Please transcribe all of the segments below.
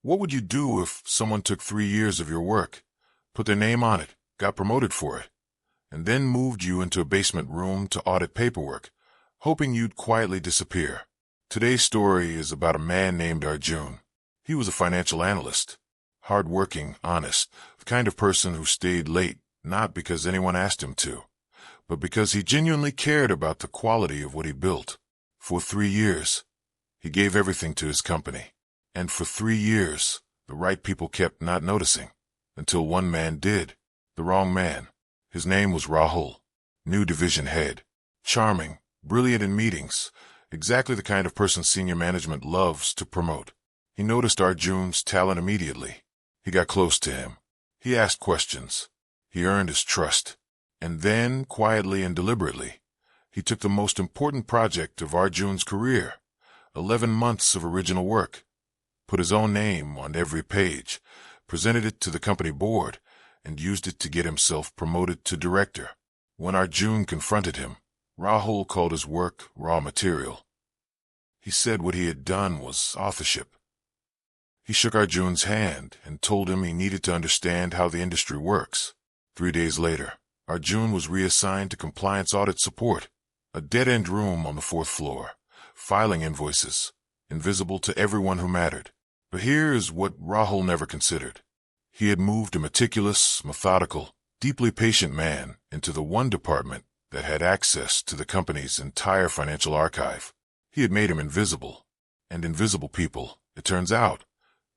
What would you do if someone took 3 years of your work, put their name on it, got promoted for it, and then moved you into a basement room to audit paperwork, hoping you'd quietly disappear? Today's story is about a man named Arjun. He was a financial analyst, hard-working, honest, the kind of person who stayed late, not because anyone asked him to, but because he genuinely cared about the quality of what he built. For 3 years, he gave everything to his company. And for 3 years, the right people kept not noticing, until one man did. The wrong man. His name was Rahul, new division head. Charming, brilliant in meetings, exactly the kind of person senior management loves to promote. He noticed Arjun's talent immediately. He got close to him. He asked questions. He earned his trust. And then, quietly and deliberately, he took the most important project of Arjun's career, 11 months of original work, put his own name on every page, presented it to the company board, and used it to get himself promoted to director. When Arjun confronted him, Rahul called his work raw material. He said what he had done was authorship. He shook Arjun's hand and told him he needed to understand how the industry works. 3 days later, Arjun was reassigned to compliance audit support, a dead-end room on the 4th floor, filing invoices, invisible to everyone who mattered. But here is what Rahul never considered. He had moved a meticulous, methodical, deeply patient man into the one department that had access to the company's entire financial archive. He had made him invisible. And invisible people, it turns out,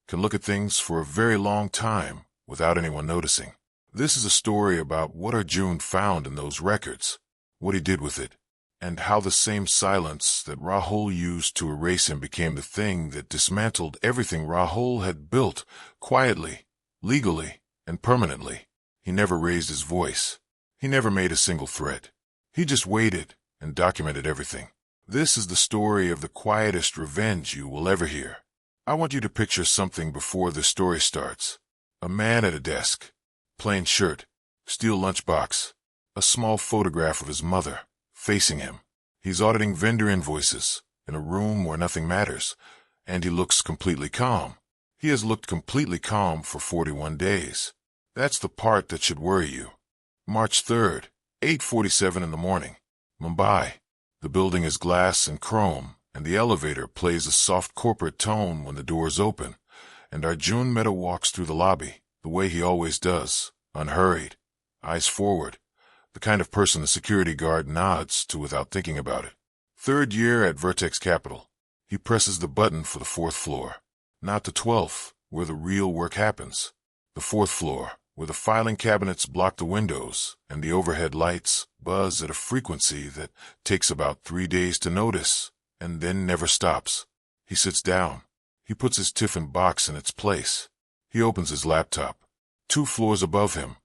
can look at things for a very long time without anyone noticing. This is a story about what Arjun found in those records, what he did with it, and how the same silence that Rahul used to erase him became the thing that dismantled everything Rahul had built, quietly, legally, and permanently. He never raised his voice. He never made a single threat. He just waited and documented everything. This is the story of the quietest revenge you will ever hear. I want you to picture something before the story starts. A man at a desk, plain shirt, steel lunchbox, a small photograph of his mother, facing him. He's auditing vendor invoices in a room where nothing matters, and he looks completely calm. He has looked completely calm for 41 days. That's the part that should worry you. March 3rd, 8:47 in the morning, Mumbai. The building is glass and chrome, and the elevator plays a soft corporate tone when the doors open, and Arjun Mehta walks through the lobby, the way he always does, unhurried, eyes forward, the kind of person the security guard nods to without thinking about it. 3rd year at Vertex Capital. He presses the button for the 4th floor, not the 12th, where the real work happens. The 4th floor, where the filing cabinets block the windows and the overhead lights buzz at a frequency that takes about 3 days to notice and then never stops. He sits down. He puts his tiffin box in its place. He opens his laptop. 2 floors above him,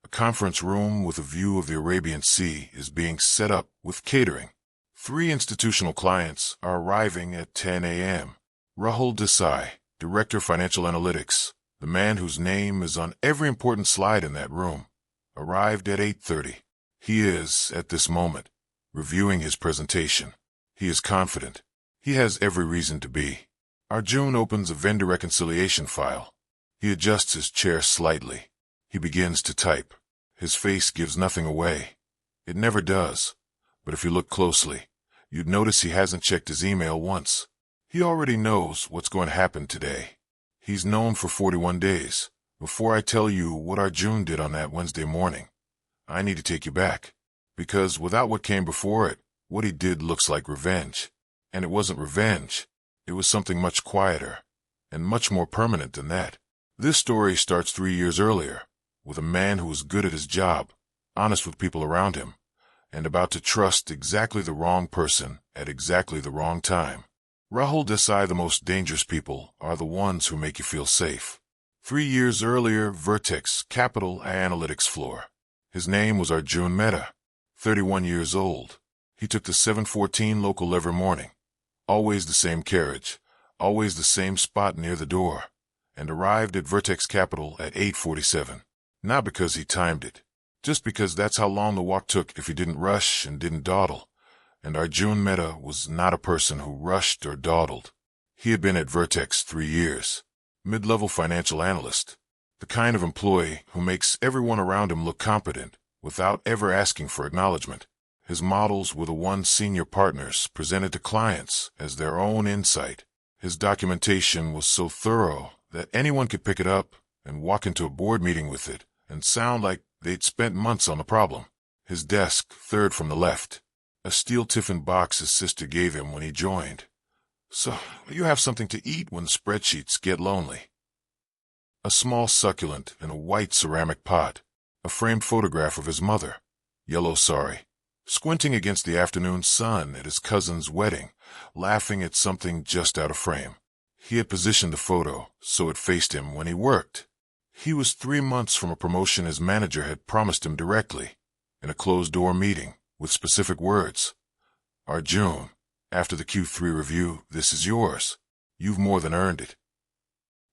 a conference room with a view of the Arabian Sea is being set up with catering. 3 institutional clients are arriving at 10 a.m. Rahul Desai, Director Financial Analytics, the man whose name is on every important slide in that room, arrived at 8:30. He is, at this moment, reviewing his presentation. He is confident. He has every reason to be. Arjun opens a vendor reconciliation file. He adjusts his chair slightly. He begins to type. His face gives nothing away. It never does. But if you look closely, you'd notice he hasn't checked his email once. He already knows what's going to happen today. He's known for 41 days. Before I tell you what Arjun did on that Wednesday morning, I need to take you back. Because without what came before it, what he did looks like revenge. And it wasn't revenge. It was something much quieter and much more permanent than that. This story starts 3 years earlier, with a man who was good at his job, honest with people around him, and about to trust exactly the wrong person at exactly the wrong time. Rahul Desai, the most dangerous people are the ones who make you feel safe. 3 years earlier, Vertex Capital Analytics floor. His name was Arjun Mehta, 31 years old. He took the 7:14 local every morning. Always the same carriage, always the same spot near the door, and arrived at Vertex Capital at 8:47. Not because he timed it, just because that's how long the walk took if he didn't rush and didn't dawdle. And Arjun Mehta was not a person who rushed or dawdled. He had been at Vertex 3 years. Mid-level financial analyst. The kind of employee who makes everyone around him look competent without ever asking for acknowledgement. His models were the ones senior partners presented to clients as their own insight. His documentation was so thorough that anyone could pick it up and walk into a board meeting with it and sound like they'd spent months on the problem. His desk, third from the left. A steel tiffin box his sister gave him when he joined. So you have something to eat when spreadsheets get lonely. A small succulent in a white ceramic pot. A framed photograph of his mother, yellow sari, squinting against the afternoon sun at his cousin's wedding, laughing at something just out of frame. He had positioned the photo so it faced him when he worked. He was 3 months from a promotion his manager had promised him directly, in a closed-door meeting, with specific words. Arjun, after the Q3 review, this is yours. You've more than earned it.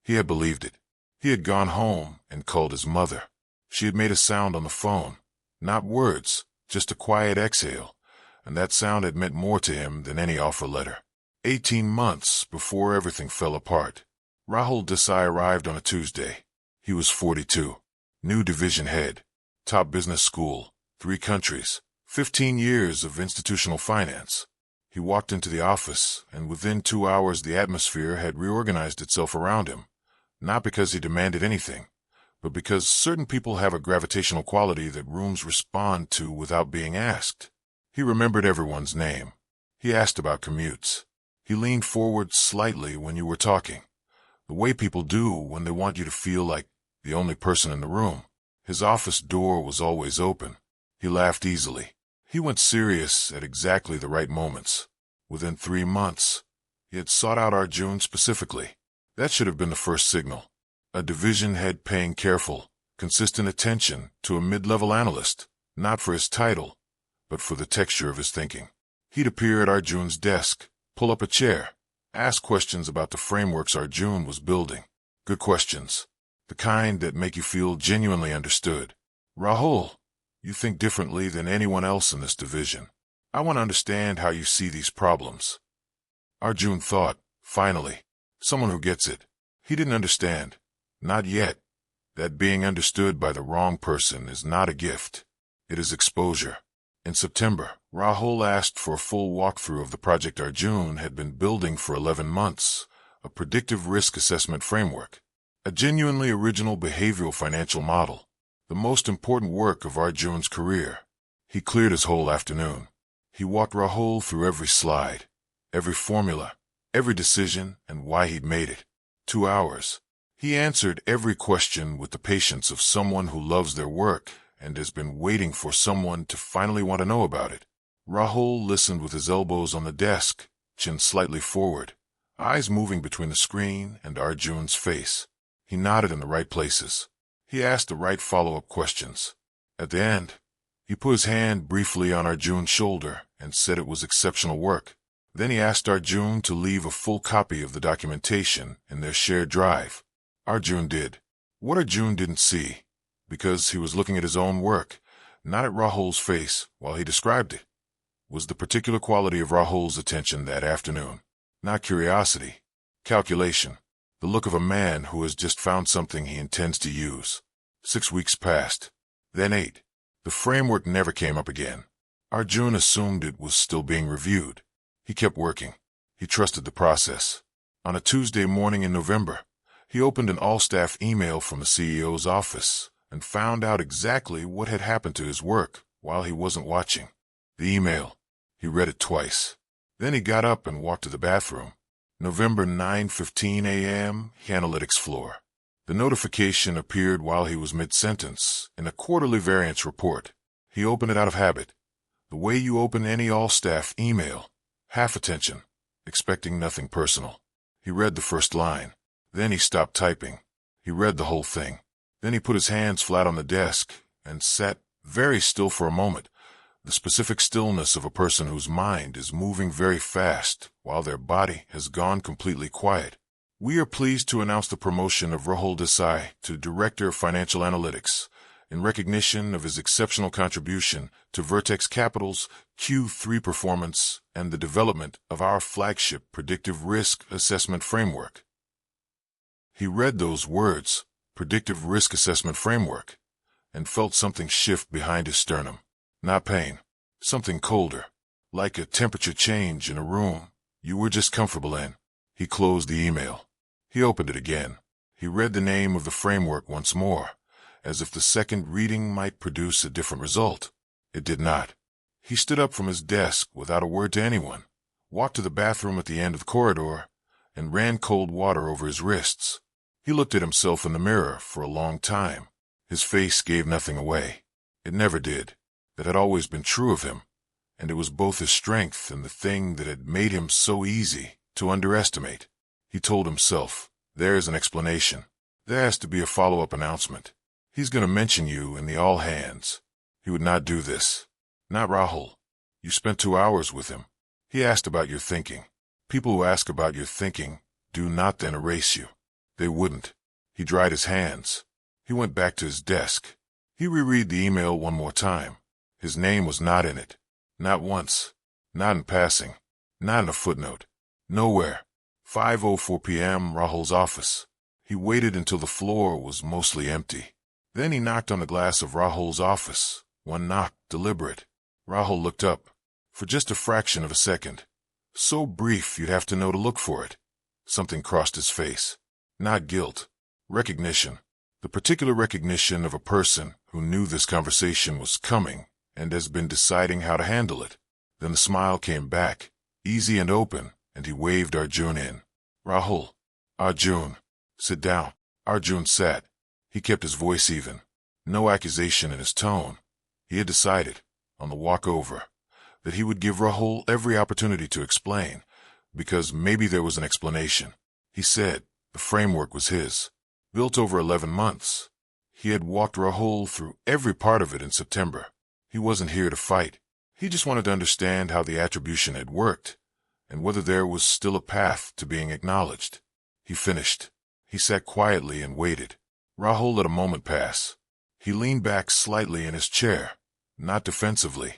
He had believed it. He had gone home and called his mother. She had made a sound on the phone, not words, just a quiet exhale, and that sound had meant more to him than any offer letter. 18 months before everything fell apart. Rahul Desai arrived on a Tuesday. He was 42, new division head, top business school, 3 countries, 15 years of institutional finance. He walked into the office, and within 2 hours the atmosphere had reorganized itself around him, not because he demanded anything, but because certain people have a gravitational quality that rooms respond to without being asked. He remembered everyone's name. He asked about commutes. He leaned forward slightly when you were talking, the way people do when they want you to feel like the only person in the room. His office door was always open. He laughed easily. He went serious at exactly the right moments. Within 3 months, he had sought out Arjun specifically. That should have been the first signal. A division head paying careful, consistent attention to a mid-level analyst, not for his title, but for the texture of his thinking. He'd appear at Arjun's desk, pull up a chair, ask questions about the frameworks Arjun was building. Good questions. The kind that make you feel genuinely understood. Rahul, you think differently than anyone else in this division. I want to understand how you see these problems. Arjun thought, finally, someone who gets it. He didn't understand. Not yet. That being understood by the wrong person is not a gift. It is exposure. In September, Rahul asked for a full walkthrough of the project Arjun had been building for 11 months, a predictive risk assessment framework, a genuinely original behavioral financial model, the most important work of Arjun's career. He cleared his whole afternoon. He walked Rahul through every slide, every formula, every decision, and why he'd made it. 2 hours. He answered every question with the patience of someone who loves their work and has been waiting for someone to finally want to know about it. Rahul listened with his elbows on the desk, chin slightly forward, eyes moving between the screen and Arjun's face. He nodded in the right places. He asked the right follow-up questions. At the end, he put his hand briefly on Arjun's shoulder and said it was exceptional work. Then he asked Arjun to leave a full copy of the documentation in their shared drive. Arjun did. What Arjun didn't see, because he was looking at his own work, not at Rahul's face while he described it, was the particular quality of Rahul's attention that afternoon. Not curiosity, calculation, the look of a man who has just found something he intends to use. 6 weeks passed, then 8. The framework never came up again. Arjun assumed it was still being reviewed. He kept working. He trusted the process. On a Tuesday morning in November, he opened an all-staff email from the CEO's office and found out exactly what had happened to his work while he wasn't watching. The email. He read it twice. Then he got up and walked to the bathroom. November 9:15 a.m., analytics floor. The notification appeared while he was mid-sentence in a quarterly variance report. He opened it out of habit, the way you open any all-staff email, half attention, expecting nothing personal. He read the first line. Then he stopped typing. He read the whole thing. Then he put his hands flat on the desk and sat very still for a moment, the specific stillness of a person whose mind is moving very fast while their body has gone completely quiet. We are pleased to announce the promotion of Rahul Desai to Director of Financial Analytics in recognition of his exceptional contribution to Vertex Capital's Q3 performance and the development of our flagship predictive risk assessment framework. He read those words, predictive risk assessment framework, and felt something shift behind his sternum. Not pain. Something colder, like a temperature change in a room you were just comfortable in. He closed the email. He opened it again. He read the name of the framework once more, as if the second reading might produce a different result. It did not. He stood up from his desk without a word to anyone, walked to the bathroom at the end of the corridor, and ran cold water over his wrists. He looked at himself in the mirror for a long time. His face gave nothing away. It never did. That had always been true of him, and it was both his strength and the thing that had made him so easy to underestimate. He told himself, there's an explanation. There has to be a follow-up announcement. He's going to mention you in the all hands. He would not do this. Not Rahul. You spent 2 hours with him. He asked about your thinking. People who ask about your thinking do not then erase you. They wouldn't. He dried his hands. He went back to his desk. He reread the email one more time. His name was not in it. Not once. Not in passing. Not in a footnote. Nowhere. 5:04 p.m. Rahul's office. He waited until the floor was mostly empty. Then he knocked on the glass of Rahul's office. One knock, deliberate. Rahul looked up. For just a fraction of a second. So brief you'd have to know to look for it. Something crossed his face. Not guilt. Recognition. The particular recognition of a person who knew this conversation was coming and has been deciding how to handle it. Then the smile came back, easy and open, and he waved Arjun in. Rahul. Arjun. Sit down. Arjun sat. He kept his voice even. No accusation in his tone. He had decided, on the walk over, that he would give Rahul every opportunity to explain, because maybe there was an explanation. He said the framework was his, built over 11 months. He had walked Rahul through every part of it in September. He wasn't here to fight. He just wanted to understand how the attribution had worked, and whether there was still a path to being acknowledged. He finished. He sat quietly and waited. Rahul let a moment pass. He leaned back slightly in his chair, not defensively,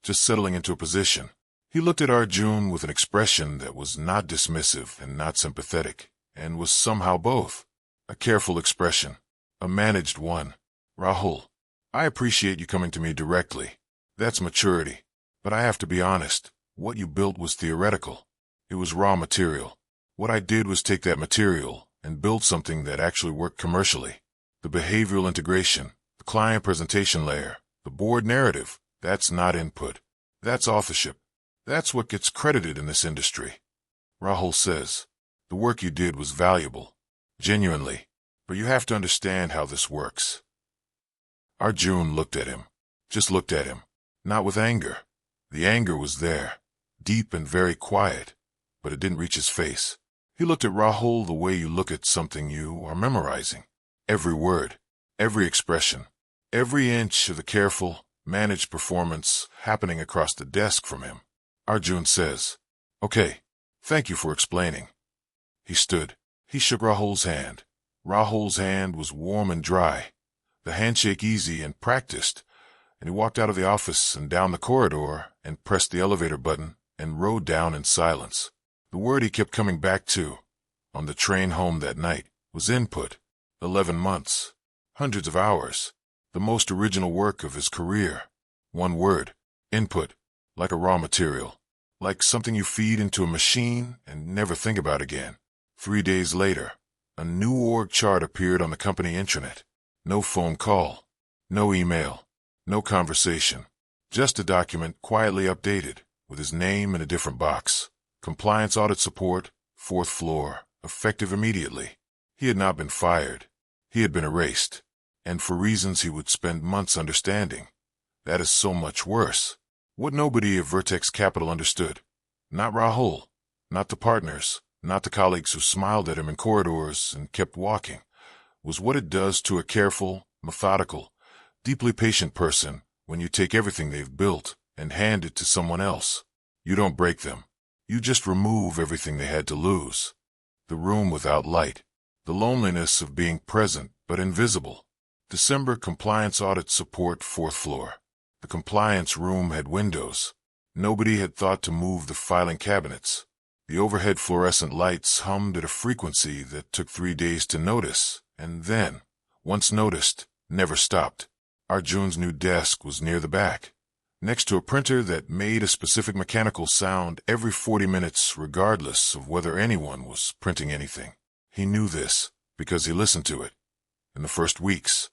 just settling into a position. He looked at Arjun with an expression that was not dismissive and not sympathetic, and was somehow both. A careful expression. A managed one. Rahul. I appreciate you coming to me directly. That's maturity. But I have to be honest, what you built was theoretical. It was raw material. What I did was take that material and build something that actually worked commercially. The behavioral integration, the client presentation layer, the board narrative, that's not input. That's authorship. That's what gets credited in this industry. Rahul says, the work you did was valuable. Genuinely. But you have to understand how this works. Arjun looked at him. Just looked at him. Not with anger. The anger was there, deep and very quiet, but it didn't reach his face. He looked at Rahul the way you look at something you are memorizing. Every word, every expression, every inch of the careful, managed performance happening across the desk from him. Arjun says, okay, thank you for explaining. He stood. He shook Rahul's hand. Rahul's hand was warm and dry, the handshake easy and practiced, and he walked out of the office and down the corridor and pressed the elevator button and rode down in silence. The word he kept coming back to, on the train home that night, was input. 11 months. Hundreds of hours. The most original work of his career. One word. Input. Like a raw material. Like something you feed into a machine and never think about again. 3 days later, a new org chart appeared on the company intranet. No phone call. No email. No conversation. Just a document quietly updated, with his name in a different box. Compliance audit support, 4th floor, effective immediately. He had not been fired. He had been erased. And for reasons he would spend months understanding. That is so much worse. What nobody at Vertex Capital understood. Not Rahul. Not the partners. Not the colleagues who smiled at him in corridors and kept walking. Was what it does to a careful, methodical, deeply patient person when you take everything they've built and hand it to someone else. You don't break them. You just remove everything they had to lose. The room without light. The loneliness of being present but invisible. December compliance audit support, 4th floor. The compliance room had windows. Nobody had thought to move the filing cabinets. The overhead fluorescent lights hummed at a frequency that took 3 days to notice, and then, once noticed, never stopped. Arjun's new desk was near the back, next to a printer that made a specific mechanical sound every 40 minutes regardless of whether anyone was printing anything. He knew this because he listened to it. In the first weeks,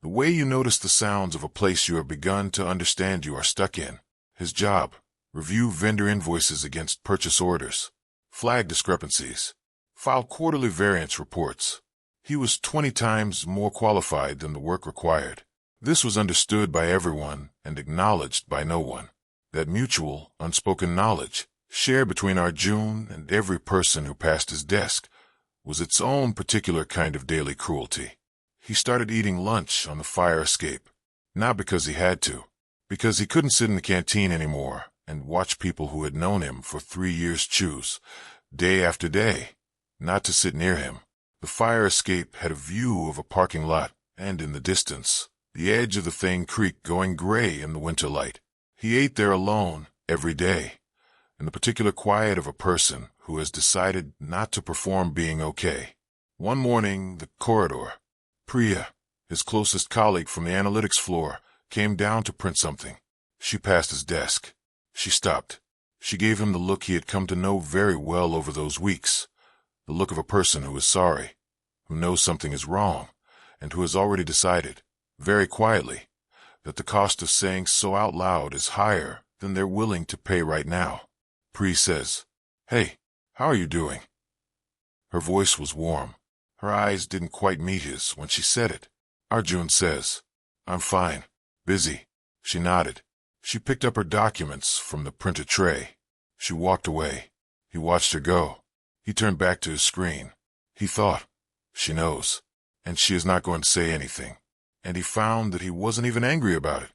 the way you notice the sounds of a place you have begun to understand you are stuck in. His job: review vendor invoices against purchase orders, flag discrepancies, file quarterly variance reports. He was 20 times more qualified than the work required. This was understood by everyone and acknowledged by no one. That mutual, unspoken knowledge, shared between Arjun and every person who passed his desk, was its own particular kind of daily cruelty. He started eating lunch on the fire escape, not because he had to, because he couldn't sit in the canteen anymore and watch people who had known him for 3 years choose, day after day, not to sit near him. The fire escape had a view of a parking lot, and in the distance, the edge of the Thane Creek going gray in the winter light. He ate there alone every day, in the particular quiet of a person who has decided not to perform being okay. One morning, the corridor, Priya, his closest colleague from the analytics floor, came down to print something. She passed his desk. She stopped. She gave him the look he had come to know very well over those weeks, the look of a person who is sorry, who knows something is wrong, and who has already decided, very quietly, that the cost of saying so out loud is higher than they're willing to pay right now. Pri says, "Hey, how are you doing?" Her voice was warm. Her eyes didn't quite meet his when she said it. Arjun says, "I'm fine. Busy." She nodded. She picked up her documents from the printer tray. She walked away. He watched her go. He turned back to his screen. He thought, she knows, and she is not going to say anything. And he found that he wasn't even angry about it,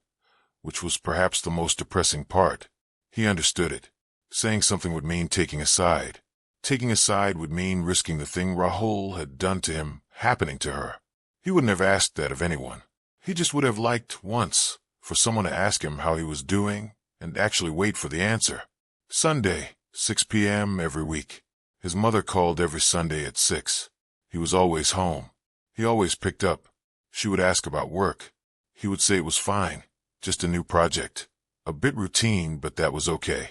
which was perhaps the most depressing part. He understood it. Saying something would mean taking a side. Taking a side would mean risking the thing Rahul had done to him happening to her. He wouldn't have asked that of anyone. He just would have liked once for someone to ask him how he was doing and actually wait for the answer. Sunday, 6 p.m. every week. His mother called every Sunday at 6. He was always home. He always picked up. She would ask about work. He would say it was fine, just a new project. A bit routine, but that was okay.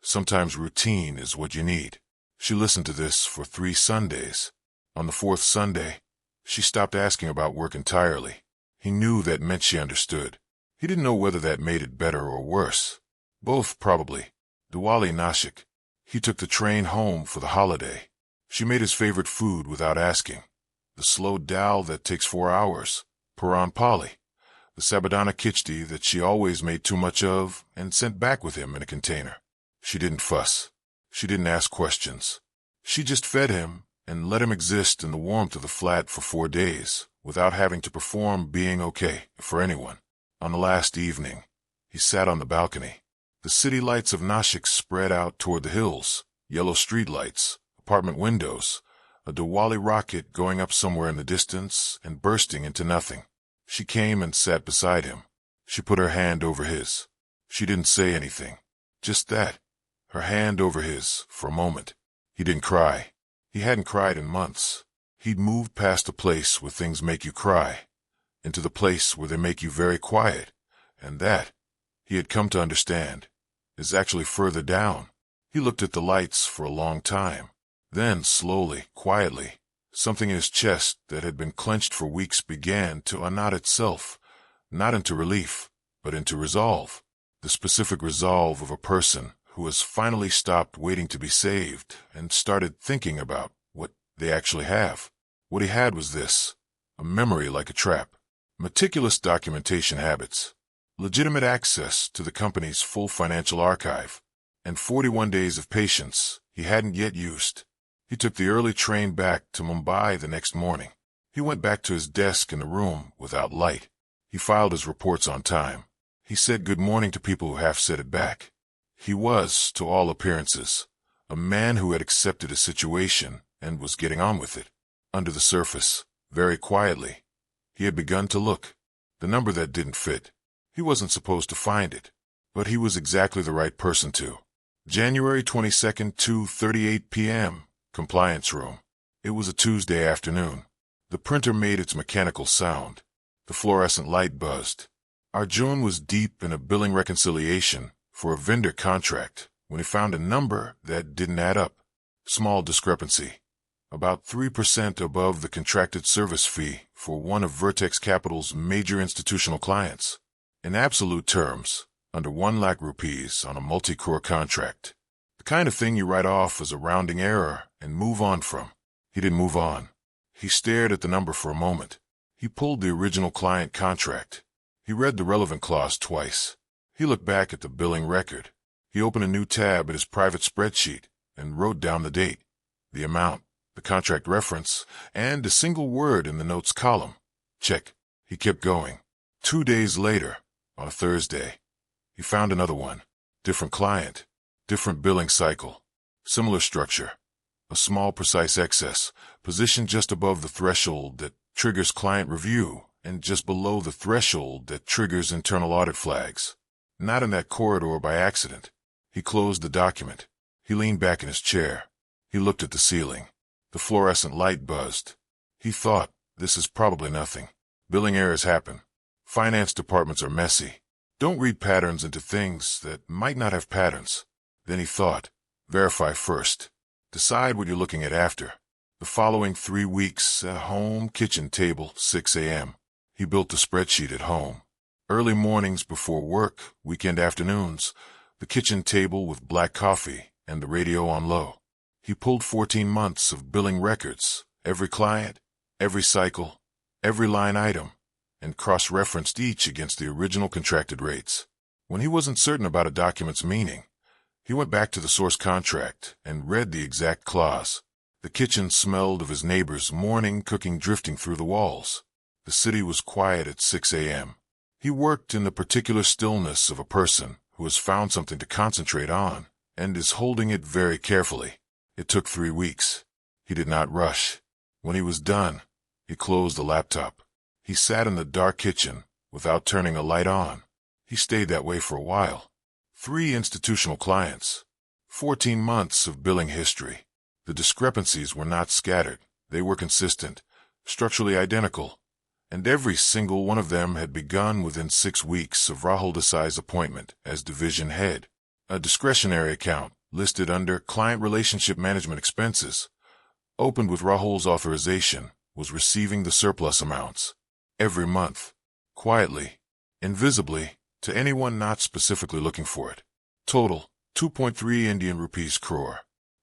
Sometimes routine is what you need. She listened to this for 3 Sundays. On the 4th Sunday, she stopped asking about work entirely. He knew that meant she understood. He didn't know whether that made it better or worse. Both, probably. Diwali Nashik. He took the train home for the holiday. She made his favorite food without asking. The slow dal that takes 4 hours, Puran Pali. The sabudana khichdi that she always made too much of and sent back with him in a container. She didn't fuss. She didn't ask questions. She just fed him and let him exist in the warmth of the flat for 4 days without having to perform being okay for anyone. On the last evening, he sat on the balcony. The city lights of Nashik spread out toward the hills, yellow street lights, apartment windows, a Diwali rocket going up somewhere in the distance and bursting into nothing. She came and sat beside him. She put her hand over his. She didn't say anything. Just that. Her hand over his for a moment. He didn't cry. He hadn't cried in months. He'd moved past the place where things make you cry, into the place where they make you very quiet, and that, he had come to understand, is actually further down. He looked at the lights for a long time. Then, slowly, quietly, something in his chest that had been clenched for weeks began to unknot itself, not into relief, but into resolve. The specific resolve of a person who has finally stopped waiting to be saved and started thinking about what they actually have. What he had was this: a memory like a trap, meticulous documentation habits, legitimate access to the company's full financial archive, and 41 days of patience he hadn't yet used. He took the early train back to Mumbai the next morning. He went back to his desk in the room without light. He filed his reports on time. He said good morning to people who half said it back. He was, to all appearances, a man who had accepted a situation and was getting on with it. Under the surface, very quietly, he had begun to look. The number that didn't fit. He wasn't supposed to find it, but he was exactly the right person to. January 22nd, 2:38 p.m. Compliance room. It was a Tuesday afternoon. The printer made its mechanical sound. The fluorescent light buzzed. Arjun was deep in a billing reconciliation for a vendor contract when he found a number that didn't add up. Small discrepancy. About 3% above the contracted service fee for one of Vertex Capital's major institutional clients. In absolute terms, under 1 lakh rupees on a multi-crore contract. The kind of thing you write off as a rounding error and move on from. He didn't move on. He stared at the number for a moment. He pulled the original client contract. He read the relevant clause twice. He looked back at the billing record. He opened a new tab at his private spreadsheet and wrote down the date, the amount, the contract reference, and a single word in the notes column. Check. He kept going. 2 days later, on a Thursday, he found another one. Different client, different billing cycle, similar structure. A small precise excess, positioned just above the threshold that triggers client review and just below the threshold that triggers internal audit flags. Not in that corridor by accident. He closed the document. He leaned back in his chair. He looked at the ceiling. The fluorescent light buzzed. He thought, this is probably nothing. Billing errors happen. Finance departments are messy. Don't read patterns into things that might not have patterns. Then he thought, verify first. Decide what you're looking at after. The following 3 weeks, a home kitchen table, 6 a.m. He built the spreadsheet at home. Early mornings before work, weekend afternoons, the kitchen table with black coffee and the radio on low. He pulled 14 months of billing records, every client, every cycle, every line item, and cross-referenced each against the original contracted rates. When he wasn't certain about a document's meaning, he went back to the source contract and read the exact clause. The kitchen smelled of his neighbor's morning cooking drifting through the walls. The city was quiet at 6 a.m. He worked in the particular stillness of a person who has found something to concentrate on and is holding it very carefully. It took 3 weeks. He did not rush. When he was done, he closed the laptop. He sat in the dark kitchen without turning a light on. He stayed that way for a while. 3 institutional clients. 14 months of billing history. The discrepancies were not scattered. They were consistent, structurally identical, and every single one of them had begun within 6 weeks of Rahul Desai's appointment as division head. A discretionary account, listed under Client Relationship Management Expenses, opened with Rahul's authorization, was receiving the surplus amounts. Every month. Quietly. Invisibly. To anyone not specifically looking for it. Total, 2.3 Indian rupees crore.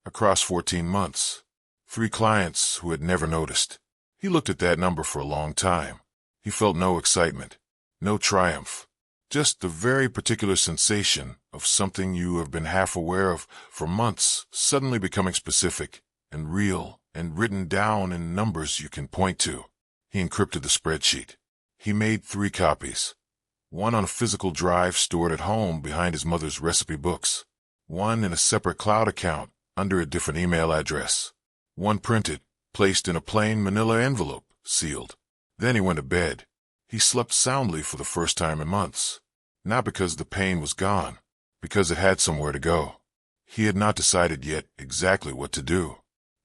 Across 14 months. 3 clients who had never noticed. He looked at that number for a long time. He felt no excitement, no triumph. Just the very particular sensation of something you have been half aware of for months suddenly becoming specific and real and written down in numbers you can point to. He encrypted the spreadsheet. He made 3 copies. One on a physical drive stored at home behind his mother's recipe books. One in a separate cloud account under a different email address. One printed, placed in a plain manila envelope, sealed. Then he went to bed. He slept soundly for the first time in months. Not because the pain was gone, because it had somewhere to go. He had not decided yet exactly what to do,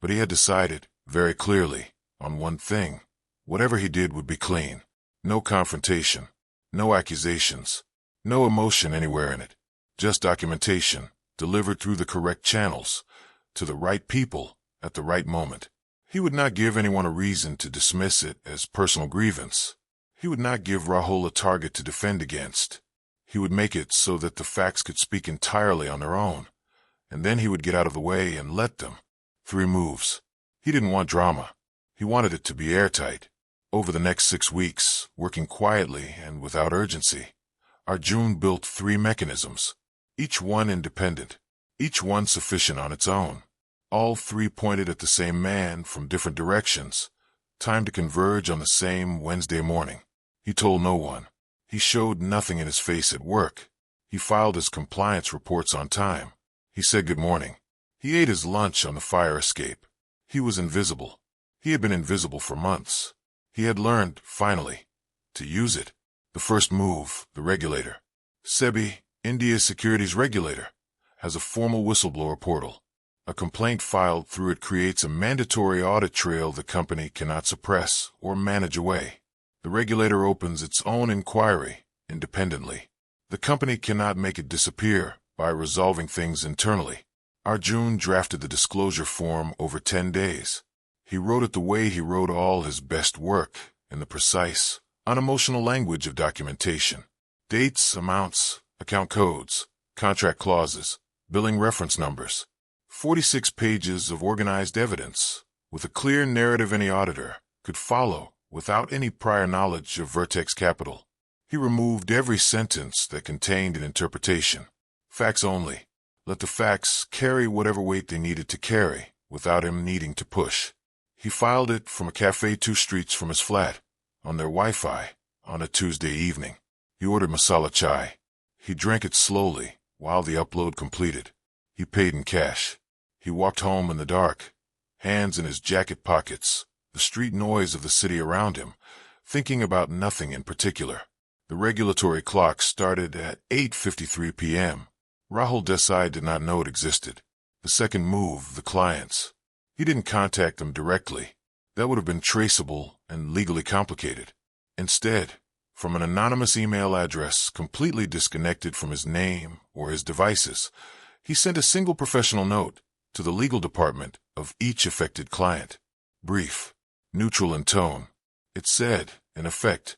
but he had decided, very clearly, on one thing. Whatever he did would be clean. No confrontation. No accusations, no emotion anywhere in it, just documentation, delivered through the correct channels, to the right people, at the right moment. He would not give anyone a reason to dismiss it as personal grievance. He would not give Rahul a target to defend against. He would make it so that the facts could speak entirely on their own, and then he would get out of the way and let them. 3 moves. He didn't want drama. He wanted it to be airtight. Over the next 6 weeks, working quietly and without urgency, Arjun built 3 mechanisms, each one independent, each one sufficient on its own. All 3 pointed at the same man from different directions, time to converge on the same Wednesday morning. He told no one. He showed nothing in his face at work. He filed his compliance reports on time. He said good morning. He ate his lunch on the fire escape. He was invisible. He had been invisible for months. He had learned, finally, to use it. The first move, the regulator. SEBI, India's securities regulator, has a formal whistleblower portal. A complaint filed through it creates a mandatory audit trail the company cannot suppress or manage away. The regulator opens its own inquiry independently. The company cannot make it disappear by resolving things internally. Arjun drafted the disclosure form over 10 days. He wrote it the way he wrote all his best work, in the precise, unemotional language of documentation. Dates, amounts, account codes, contract clauses, billing reference numbers. 46 pages of organized evidence, with a clear narrative any auditor could follow without any prior knowledge of Vertex Capital. He removed every sentence that contained an interpretation. Facts only. Let the facts carry whatever weight they needed to carry, without him needing to push. He filed it from a cafe 2 streets from his flat, on their Wi-Fi, on a Tuesday evening. He ordered masala chai. He drank it slowly, while the upload completed. He paid in cash. He walked home in the dark, hands in his jacket pockets, the street noise of the city around him, thinking about nothing in particular. The regulatory clock started at 8:53 p.m. Rahul Desai did not know it existed. The second move, the clients. He didn't contact them directly. That would have been traceable and legally complicated. Instead, from an anonymous email address completely disconnected from his name or his devices, he sent a single professional note to the legal department of each affected client. Brief, neutral in tone. It said, in effect,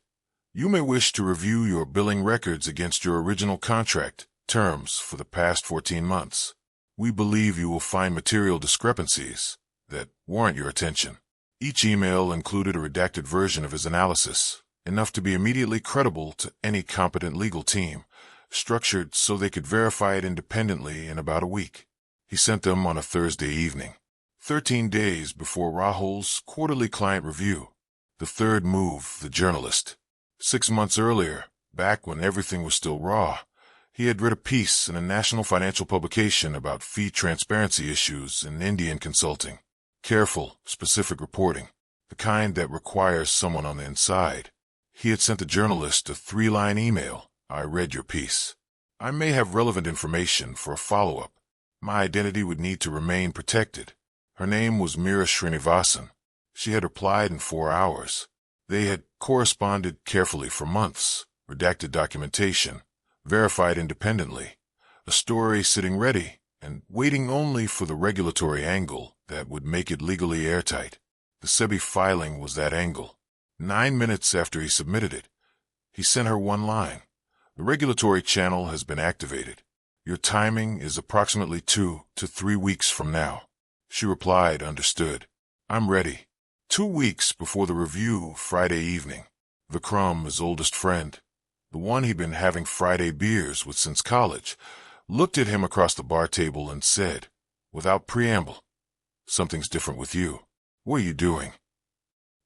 "You may wish to review your billing records against your original contract terms for the past 14 months. We believe you will find material discrepancies that warrant your attention." Each email included a redacted version of his analysis, enough to be immediately credible to any competent legal team, structured so they could verify it independently in about a week. He sent them on a Thursday evening, 13 days before Rahul's quarterly client review. The third move, the journalist. 6 months earlier, back when everything was still raw, he had read a piece in a national financial publication about fee transparency issues in Indian consulting. Careful, specific reporting, the kind that requires someone on the inside. He had sent the journalist a 3-line email. "I read your piece. I may have relevant information for a follow-up. My identity would need to remain protected." Her name was Meera Srinivasan. She had replied in 4 hours. They had corresponded carefully for months, redacted documentation, verified independently, a story sitting ready and waiting only for the regulatory angle that would make it legally airtight. The SEBI filing was that angle. 9 minutes after he submitted it, he sent her one line. "The regulatory channel has been activated. Your timing is approximately 2 to 3 weeks from now." She replied, "Understood. I'm ready." 2 weeks before the review, Friday evening, Vikram, his oldest friend, the one he'd been having Friday beers with since college, looked at him across the bar table and said, without preamble, "Something's different with you. What are you doing?"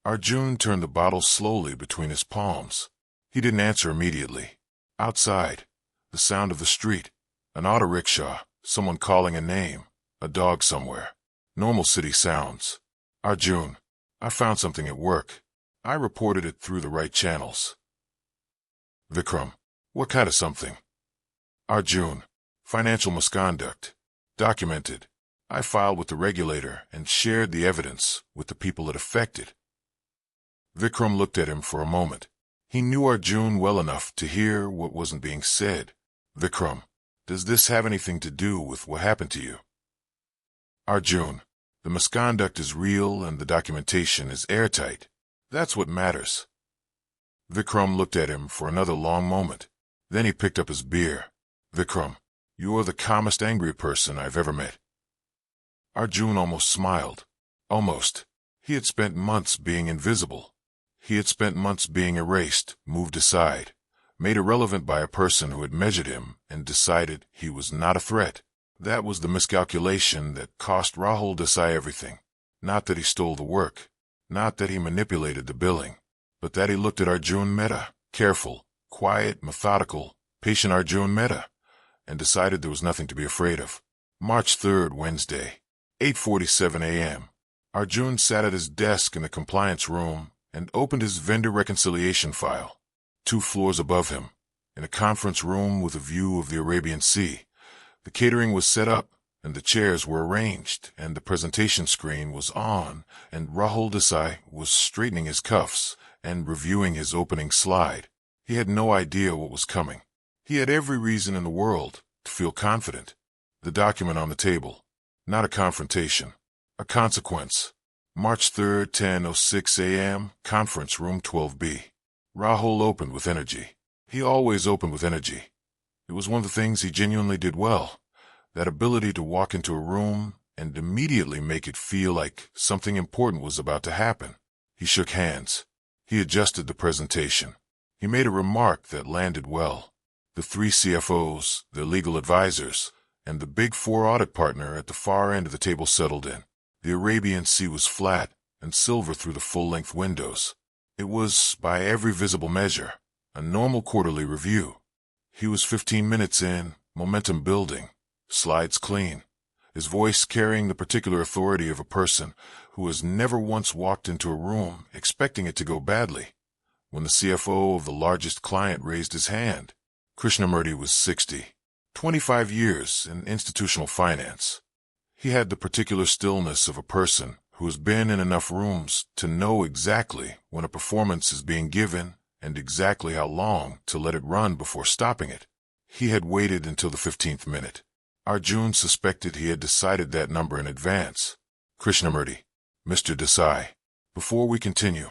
Arjun turned the bottle slowly between his palms. He didn't answer immediately. Outside, the sound of the street, an auto rickshaw, someone calling a name, a dog somewhere. Normal city sounds. "Arjun, I found something at work. I reported it through the right channels." Vikram, "What kind of something?" Arjun, "Financial misconduct. Documented. I filed with the regulator and shared the evidence with the people it affected." Vikram looked at him for a moment. He knew Arjun well enough to hear what wasn't being said. "Vikram, does this have anything to do with what happened to you?" Arjun, "The misconduct is real and the documentation is airtight. That's what matters." Vikram looked at him for another long moment. Then he picked up his beer. "Vikram, you're the calmest angry person I've ever met." Arjun almost smiled. Almost. He had spent months being invisible. He had spent months being erased, moved aside, made irrelevant by a person who had measured him and decided he was not a threat. That was the miscalculation that cost Rahul Desai everything. Not that he stole the work, not that he manipulated the billing, but that he looked at Arjun Mehta, careful, quiet, methodical, patient Arjun Mehta, and decided there was nothing to be afraid of. March 3rd, Wednesday, 8:47 a.m. Arjun sat at his desk in the compliance room and opened his vendor reconciliation file. 2 floors above him, in a conference room with a view of the Arabian Sea, The catering was set up, and the chairs were arranged, and the presentation screen was on, and Rahul Desai was straightening his cuffs and reviewing his opening slide. He had no idea what was coming. He had every reason in the world to feel confident. The document on the table. Not a confrontation. A consequence. March 3rd, 10:06 a.m., Conference Room 12B. Rahul opened with energy. He always opened with energy. It was one of the things he genuinely did well. That ability to walk into a room and immediately make it feel like something important was about to happen. He shook hands. He adjusted the presentation. He made a remark that landed well. The 3 CFOs, their legal advisors, and the Big 4 audit partner at the far end of the table settled in. The Arabian Sea was flat and silver through the full-length windows. It was, by every visible measure, a normal quarterly review. He was 15 minutes in, momentum building, slides clean, his voice carrying the particular authority of a person who has never once walked into a room expecting it to go badly. When the CFO of the largest client raised his hand, Krishnamurti was 60, 25 years in institutional finance. He had the particular stillness of a person who has been in enough rooms to know exactly when a performance is being given and exactly how long to let it run before stopping it. He had waited until the 15th minute. Arjun suspected he had decided that number in advance. Krishnamurti, Mr. Desai, before we continue,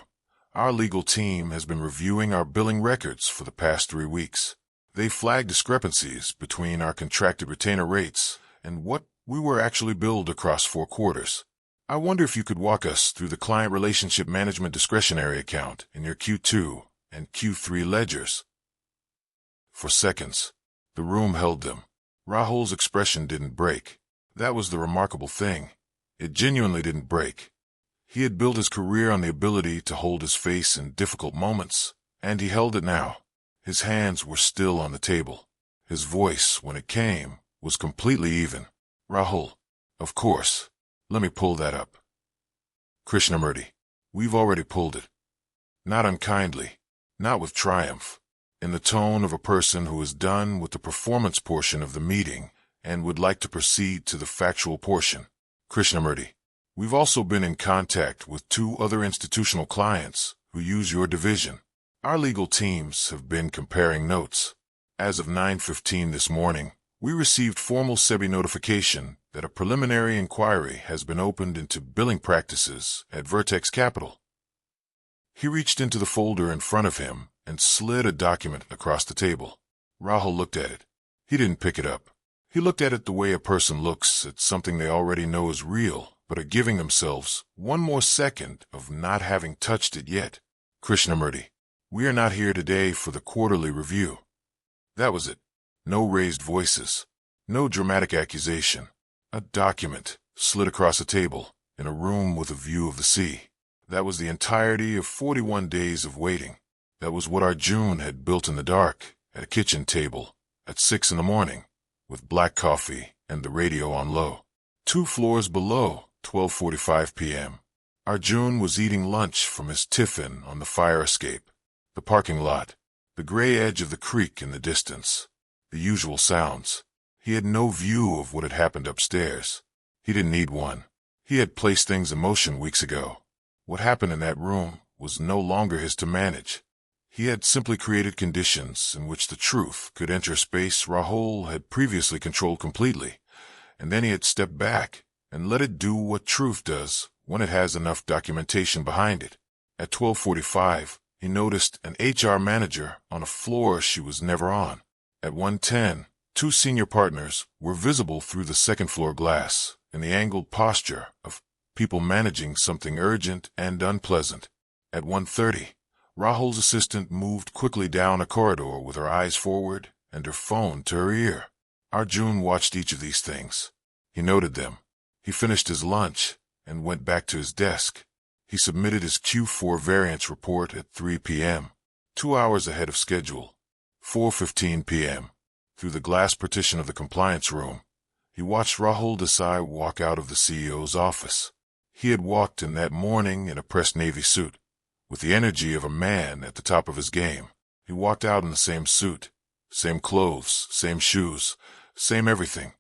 our legal team has been reviewing our billing records for the past 3 weeks. They flagged discrepancies between our contracted retainer rates and what we were actually billed across 4 quarters. I wonder if you could walk us through the client relationship management discretionary account in your Q2 and Q3 ledgers. For seconds, the room held them. Rahul's expression didn't break. That was the remarkable thing. It genuinely didn't break. He had built his career on the ability to hold his face in difficult moments, and he held it now. His hands were still on the table. His voice, when it came, was completely even. Rahul, of course. Let me pull that up. Krishnamurti, we've already pulled it. Not unkindly, not with triumph. In the tone of a person who is done with the performance portion of the meeting and would like to proceed to the factual portion. Krishnamurti, we've also been in contact with 2 other institutional clients who use your division. Our legal teams have been comparing notes. As of 9:15 this morning, we received formal SEBI notification that a preliminary inquiry has been opened into billing practices at Vertex Capital. He reached into the folder in front of him and slid a document across the table. Rahul looked at it. He didn't pick it up. He looked at it the way a person looks at something they already know is real, but are giving themselves one more second of not having touched it yet. Krishnamurti, we are not here today for the quarterly review. That was it. No raised voices. No dramatic accusation. A document slid across a table in a room with a view of the sea. That was the entirety of 41 days of waiting. That was what Arjun had built in the dark at a kitchen table at 6 in the morning with black coffee and the radio on low. 2 floors below, 12:45 p.m. Arjun was eating lunch from his tiffin on the fire escape. The parking lot. The gray edge of the creek in the distance. The usual sounds. He had no view of what had happened upstairs. He didn't need one. He had placed things in motion weeks ago. What happened in that room was no longer his to manage. He had simply created conditions in which the truth could enter space Rahul had previously controlled completely, and then he had stepped back and let it do what truth does when it has enough documentation behind it. At 12:45, he noticed an HR manager on a floor she was never on. At 1:10, 2 senior partners were visible through the second-floor glass in the angled posture of people managing something urgent and unpleasant. At 1:30, Rahul's assistant moved quickly down a corridor with her eyes forward and her phone to her ear. Arjun watched each of these things. He noted them. He finished his lunch and went back to his desk. He submitted his Q4 variance report at 3 p.m., 2 hours ahead of schedule. 4:15 p.m. Through the glass partition of the compliance room, he watched Rahul Desai walk out of the CEO's office. He had walked in that morning in a pressed navy suit, with the energy of a man at the top of his game. He walked out in the same suit, same clothes, same shoes, same everything,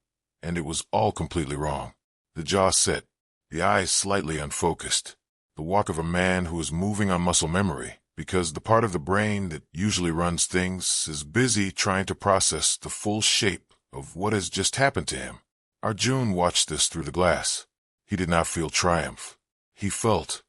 and it was all completely wrong. The jaw set, the eyes slightly unfocused, the walk of a man who is moving on muscle memory, because the part of the brain that usually runs things is busy trying to process the full shape of what has just happened to him. Arjun watched this through the glass. He did not feel triumph. He felt,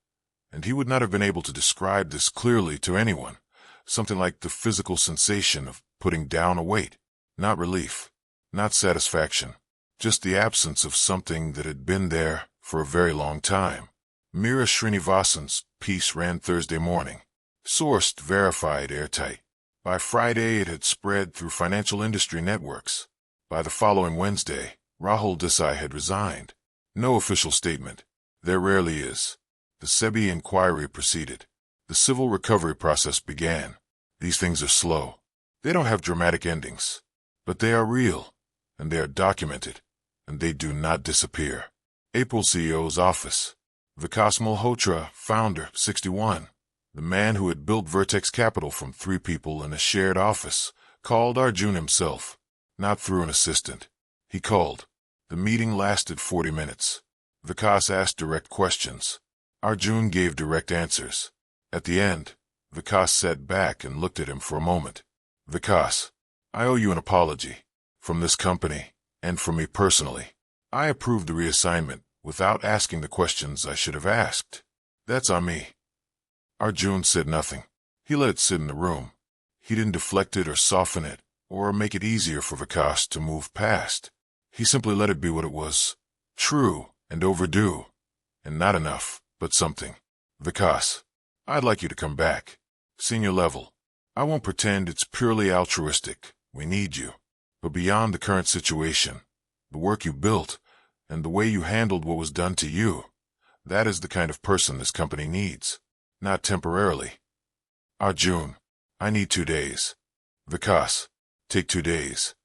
and he would not have been able to describe this clearly to anyone, something like the physical sensation of putting down a weight. Not relief, not satisfaction, just the absence of something that had been there for a very long time. Meera Srinivasan's piece ran Thursday morning. Sourced, verified, airtight. By Friday, it had spread through financial industry networks. By the following Wednesday, Rahul Desai had resigned. No official statement. There rarely is. The SEBI inquiry proceeded. The civil recovery process began. These things are slow. They don't have dramatic endings. But they are real, and they are documented, and they do not disappear. April CEO's office. Vikas Malhotra, founder, 61. The man who had built Vertex Capital from 3 people in a shared office, called Arjun himself, not through an assistant. He called. The meeting lasted 40 minutes. Vikas asked direct questions. Arjun gave direct answers. At the end, Vikas sat back and looked at him for a moment. Vikas, I owe you an apology. From this company, and from me personally. I approved the reassignment without asking the questions I should have asked. That's on me. Arjun said nothing. He let it sit in the room. He didn't deflect it or soften it, or make it easier for Vikas to move past. He simply let it be what it was. True and overdue. And not enough, but something. Vikas, I'd like you to come back. Senior level. I won't pretend it's purely altruistic. We need you. But beyond the current situation, the work you built, and the way you handled what was done to you, that is the kind of person this company needs. Not temporarily. Arjun, I need 2 days. Vikas, take 2 days.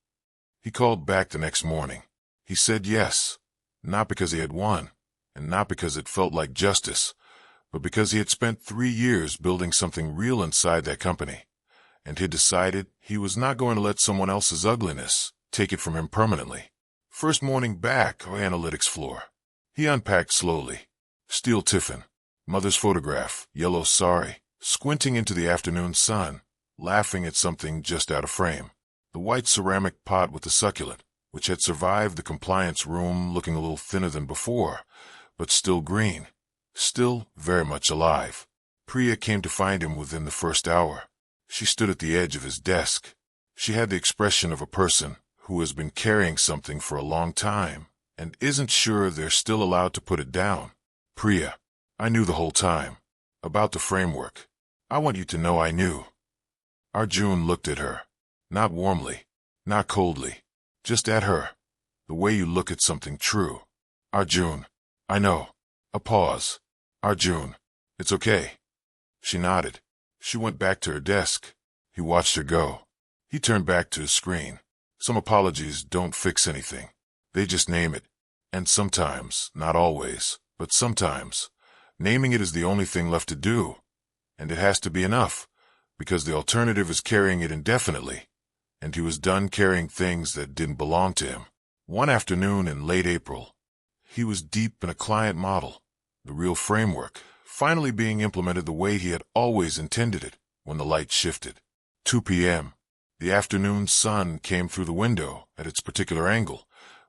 He called back the next morning. He said yes, not because he had won, and not because it felt like justice, but because he had spent 3 years building something real inside that company, and he decided he was not going to let someone else's ugliness take it from him permanently. First morning back on analytics floor. He unpacked slowly. Steel tiffin, mother's photograph, yellow sari, squinting into the afternoon sun, laughing at something just out of frame. The white ceramic pot with the succulent, which had survived the compliance room looking a little thinner than before, but still green, still very much alive. Priya came to find him within the first hour. She stood at the edge of his desk. She had the expression of a person who has been carrying something for a long time and isn't sure they're still allowed to put it down. Priya, I knew the whole time. About the framework. I want you to know I knew. Arjun looked at her. Not warmly, not coldly, just at her. The way you look at something true. Arjun, I know. A pause. Arjun, it's okay. She nodded. She went back to her desk. He watched her go. He turned back to his screen. Some apologies don't fix anything. They just name it. And sometimes, not always, but sometimes, naming it is the only thing left to do. And it has to be enough, because the alternative is carrying it indefinitely. And he was done carrying things that didn't belong to him. One afternoon in late April, he was deep in a client model, the real framework, finally being implemented the way he had always intended it, when the light shifted. 2 p.m. The afternoon sun came through the window at its particular angle,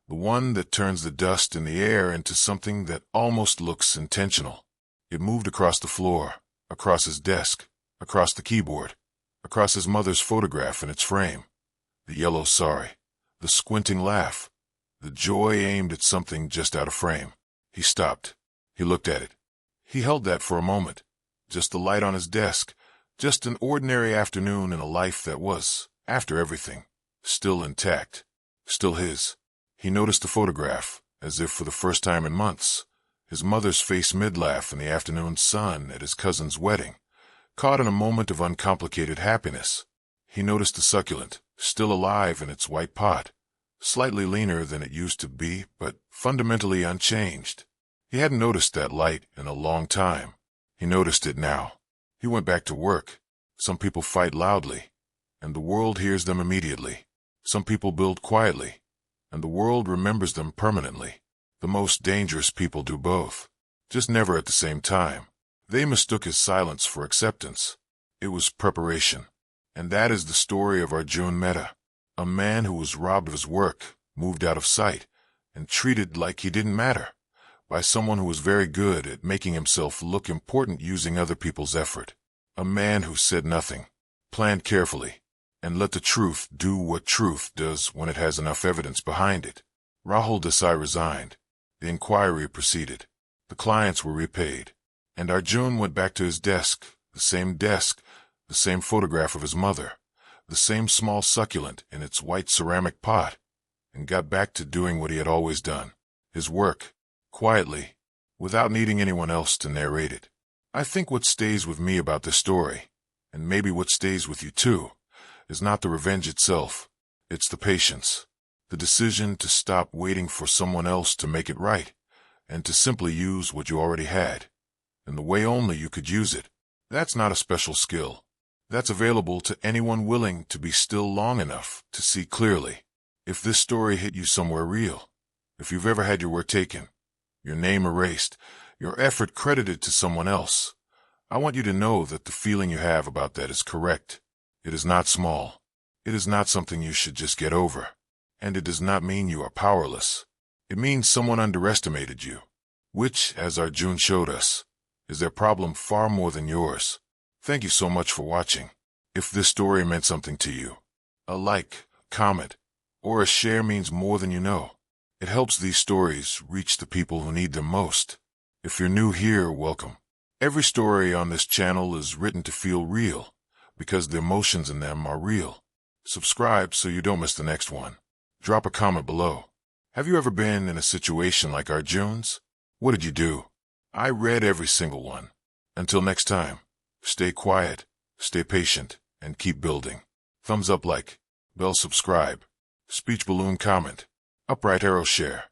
the one that turns the dust in the air into something that almost looks intentional. It moved across the floor, across his desk, across the keyboard, across his mother's photograph in its frame. The yellow sari, the squinting laugh, the joy aimed at something just out of frame. He stopped. He looked at it. He held that for a moment. Just the light on his desk. Just an ordinary afternoon in a life that was, after everything, still intact. Still his. He noticed the photograph, as if for the first time in months. His mother's face mid-laugh in the afternoon sun at his cousin's wedding. Caught in a moment of uncomplicated happiness. He noticed the succulent, still alive in its white pot. Slightly leaner than it used to be, but fundamentally unchanged. He hadn't noticed that light in a long time. He noticed it now. He went back to work. Some people fight loudly, and the world hears them immediately. Some people build quietly, and the world remembers them permanently. The most dangerous people do both, just never at the same time. They mistook his silence for acceptance. It was preparation. And that is the story of Arjun Mehta, a man who was robbed of his work, moved out of sight, and treated like he didn't matter by someone who was very good at making himself look important using other people's effort. A man who said nothing, planned carefully, and let the truth do what truth does when it has enough evidence behind it. Rahul Desai resigned. The inquiry proceeded. The clients were repaid. And Arjun went back to his desk, the same photograph of his mother, the same small succulent in its white ceramic pot, and got back to doing what he had always done, his work, quietly, without needing anyone else to narrate it. I think what stays with me about this story, and maybe what stays with you too, is not the revenge itself. It's the patience, the decision to stop waiting for someone else to make it right, and to simply use what you already had, in the way only you could use it. That's not a special skill. That's available to anyone willing to be still long enough to see clearly. If this story hit you somewhere real, if you've ever had your work taken, your name erased, your effort credited to someone else, I want you to know that the feeling you have about that is correct. It is not small. It is not something you should just get over. And it does not mean you are powerless. It means someone underestimated you, which, as Arjun showed us, is their problem far more than yours. Thank you so much for watching. If this story meant something to you, a like, comment, or a share means more than you know. It helps these stories reach the people who need them most. If you're new here, welcome. Every story on this channel is written to feel real, because the emotions in them are real. Subscribe so you don't miss the next one. Drop a comment below. Have you ever been in a situation like Arjun's? What did you do? I read every single one. Until next time, stay quiet, stay patient, and keep building. Thumbs up, like, bell, subscribe, speech balloon, comment, up right arrow, share.